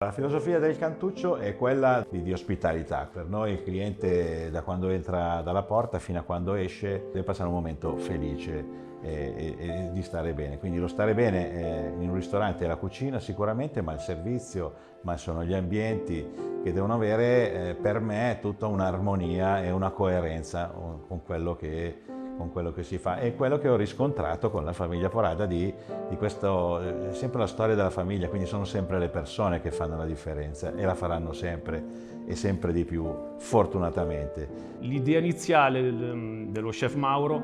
La filosofia del Cantuccio è quella di ospitalità. Per noi il cliente, da quando entra dalla porta fino a quando esce, deve passare un momento felice e di stare bene. Quindi lo stare bene in un ristorante è la cucina sicuramente, ma il servizio, ma sono gli ambienti che devono avere per me tutta un'armonia e una coerenza con quello che si fa. E quello che ho riscontrato con la famiglia Porada di questo, è sempre la storia della famiglia, quindi sono sempre le persone che fanno la differenza e la faranno sempre e sempre di più, fortunatamente. L'idea iniziale dello chef Mauro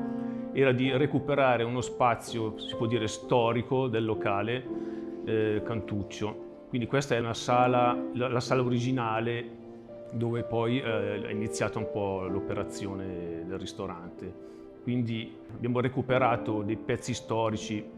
era di recuperare uno spazio, si può dire, storico del locale Cantuccio. Quindi questa è una sala, la sala originale dove poi è iniziata un po' l'operazione del ristorante. Quindi abbiamo recuperato dei pezzi storici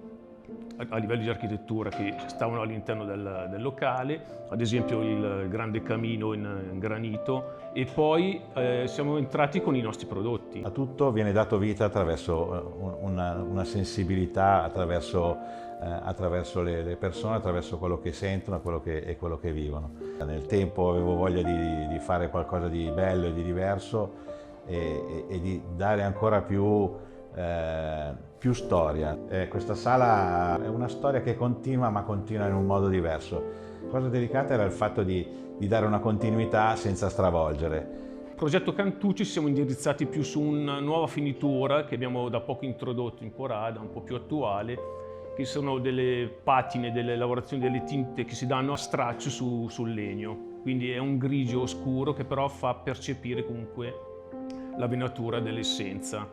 a livello di architettura che stavano all'interno del locale, ad esempio il grande camino in granito, e poi siamo entrati con i nostri prodotti. A tutto viene dato vita attraverso una sensibilità, attraverso le persone, attraverso quello che sentono e quello che vivono. Nel tempo avevo voglia di fare qualcosa di bello e di diverso e di dare ancora più storia. Questa sala è una storia che continua, ma continua in un modo diverso. La cosa delicata era il fatto di dare una continuità senza stravolgere. Il progetto Cantucci ci siamo indirizzati più su una nuova finitura che abbiamo da poco introdotto in Porada, un po' più attuale, che sono delle patine, delle lavorazioni, delle tinte che si danno a straccio sul legno. Quindi è un grigio oscuro che però fa percepire comunque la venatura dell'essenza.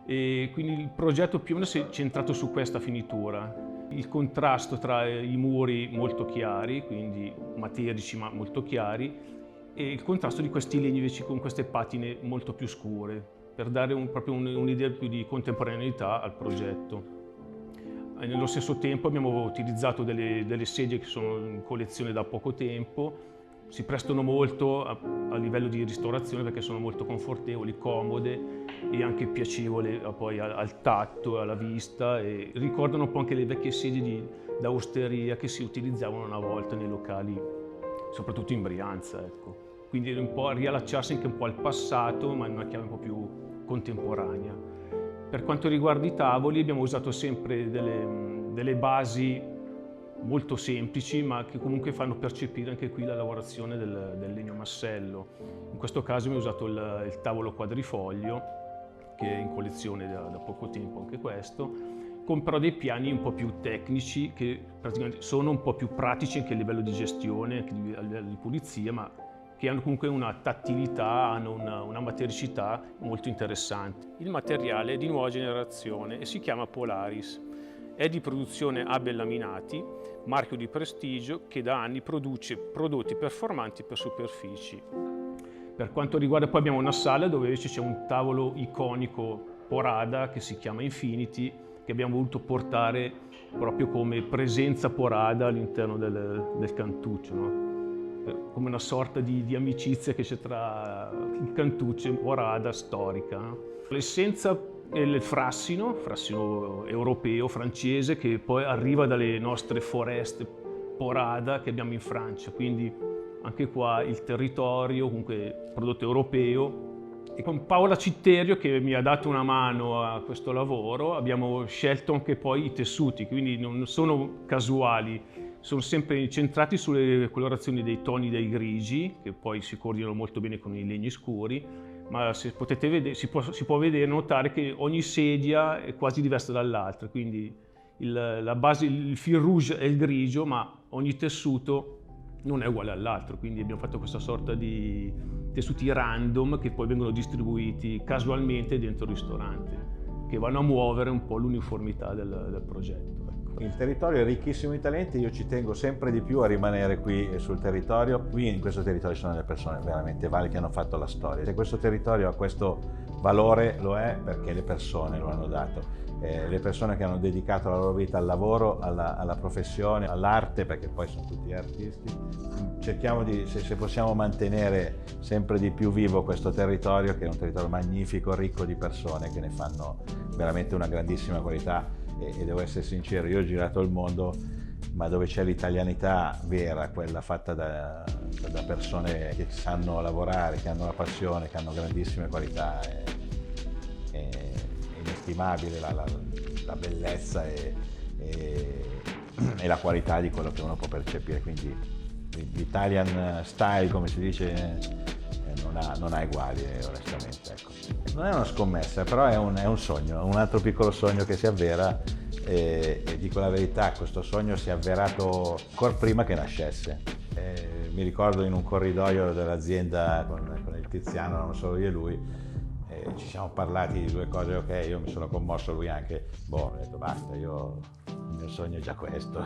E quindi il progetto più o meno si è centrato su questa finitura. Il contrasto tra i muri molto chiari, quindi materici ma molto chiari, e il contrasto di questi legni invece con queste patine molto più scure, per dare proprio un'idea più di contemporaneità al progetto. E nello stesso tempo abbiamo utilizzato delle sedie che sono in collezione da poco tempo, si prestano molto a livello di ristorazione perché sono molto confortevoli, comode e anche piacevoli poi al tatto, alla vista, e ricordano un po' anche le vecchie sedie da osteria che si utilizzavano una volta nei locali, soprattutto in Brianza, ecco. Quindi un po' riallacciarsi anche un po' al passato, ma in una chiave un po' più contemporanea. Per quanto riguarda i tavoli abbiamo usato sempre delle basi molto semplici, ma che comunque fanno percepire anche qui la lavorazione del legno massello. In questo caso abbiamo usato il tavolo quadrifoglio, che è in collezione da poco tempo anche questo, con però dei piani un po' più tecnici che praticamente sono un po' più pratici anche a livello di gestione, anche a livello di pulizia, ma che hanno comunque una tattilità, hanno una matericità molto interessante. Il materiale è di nuova generazione e si chiama Polaris. È di produzione Abel Laminati, marchio di prestigio che da anni produce prodotti performanti per superfici. Per quanto riguarda, poi abbiamo una sala dove invece c'è un tavolo iconico Porada che si chiama Infinity, che abbiamo voluto portare proprio come presenza Porada all'interno del Cantuccio, no? Come una sorta di amicizia che c'è tra il Cantuccio e Porada storica, no? L'essenza è il frassino europeo, francese, che poi arriva dalle nostre foreste Porada che abbiamo in Francia, quindi anche qua il territorio, comunque prodotto europeo. E con Paola Citterio, che mi ha dato una mano a questo lavoro, abbiamo scelto anche poi i tessuti, quindi non sono casuali, sono sempre incentrati sulle colorazioni dei toni dei grigi, che poi si coordinano molto bene con i legni scuri, ma se potete vedere, si può vedere, notare che ogni sedia è quasi diversa dall'altra, quindi la base, il fil rouge è il grigio, ma ogni tessuto non è uguale all'altro, quindi abbiamo fatto questa sorta di tessuti random che poi vengono distribuiti casualmente dentro il ristorante, che vanno a muovere un po' l'uniformità del progetto. Ecco. Il territorio è ricchissimo di talenti, io ci tengo sempre di più a rimanere qui sul territorio. Qui in questo territorio ci sono delle persone veramente valide che hanno fatto la storia. Se questo territorio ha questo valore, lo è perché le persone lo hanno dato. Le persone che hanno dedicato la loro vita al lavoro, alla professione, all'arte, perché poi sono tutti artisti. Cerchiamo se possiamo mantenere sempre di più vivo questo territorio, che è un territorio magnifico, ricco di persone che ne fanno veramente una grandissima qualità, e devo essere sincero, io ho girato il mondo ma dove c'è l'italianità vera, quella fatta da persone che sanno lavorare, che hanno la passione, che hanno grandissime qualità. È inestimabile la bellezza e la qualità di quello che uno può percepire, quindi l'Italian style, come si dice, non ha eguali, onestamente. Ecco. Non è una scommessa, però è un sogno, un altro piccolo sogno che si avvera, e dico la verità, questo sogno si è avverato ancora prima che nascesse. Mi ricordo in un corridoio dell'azienda con il Tiziano, non solo io e lui, ci siamo parlati di due cose, ok, io mi sono commosso, lui anche, ho detto basta, il mio sogno è già questo.